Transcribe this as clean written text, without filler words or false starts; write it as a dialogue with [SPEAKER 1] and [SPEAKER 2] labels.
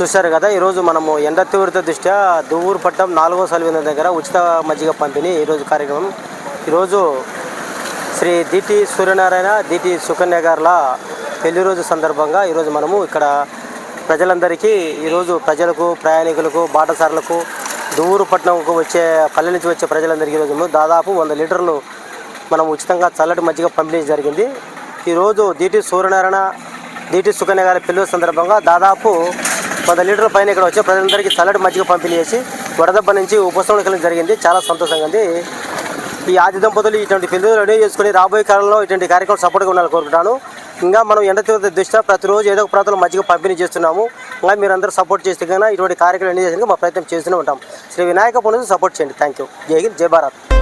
[SPEAKER 1] చూశారు కదా, ఈరోజు మనము ఎండ తీవ్రత దృష్ట్యా దువ్వూరు పట్టణం 4వ సర్వీస్ దగ్గర ఉచిత మజ్జిగ పంపిణీ ఈరోజు కార్యక్రమం. ఈరోజు శ్రీ దిటి సూర్యనారాయణ దిటి సుకన్య గారుల పెళ్లి రోజు సందర్భంగా ఈరోజు మనము ఇక్కడ ప్రజలందరికీ, ఈరోజు ప్రజలకు, ప్రయాణికులకు, బాటసారులకు, దువ్వూరు పట్టణంకు వచ్చే పల్లె నుంచి వచ్చే ప్రజలందరికీ ఈరోజు దాదాపు 100 లీటర్లు మనం ఉచితంగా చల్లటి మజ్జిగ పంపిణీ జరిగింది. ఈరోజు దిటి సూర్యనారాయణ దిటి సుకన్య గారి పెళ్లి సందర్భంగా దాదాపు 100 లీటర్ల పైన ఇక్కడ వచ్చే ప్రజలందరికీ చల్లటి మజ్జిగ పంపిణీ చేసి వడదెబ్బ నుంచి ఉపశమనం జరిగింది. చాలా సంతోషంగా ఉంది. ఈ ఆది దంపతులు ఇటువంటి పెళ్లి రెడీ చేసుకుని రాబోయే కాలంలో ఇటువంటి కార్యక్రమం సపోర్ట్గా ఉండాలని కోరుకుంటాను. ఇంకా మనం ఎండ తీవ్రత దృష్ట్యా ప్రతిరోజు ఏదో ఒక ప్రాంతంలో మజ్జిగ పంపిణీ చేస్తున్నాము. ఇంకా మీరందరూ సపోర్ట్ చేస్తే కన్నా ఇటువంటి కార్యక్రమం ఎన్ని చేసినా మా ప్రయత్నం చేస్తూనే ఉంటాం. శ్రీ వినాయక పండుగ సపోర్ట్ చేయండి. Thank you. జై హింద్, జై భారత్.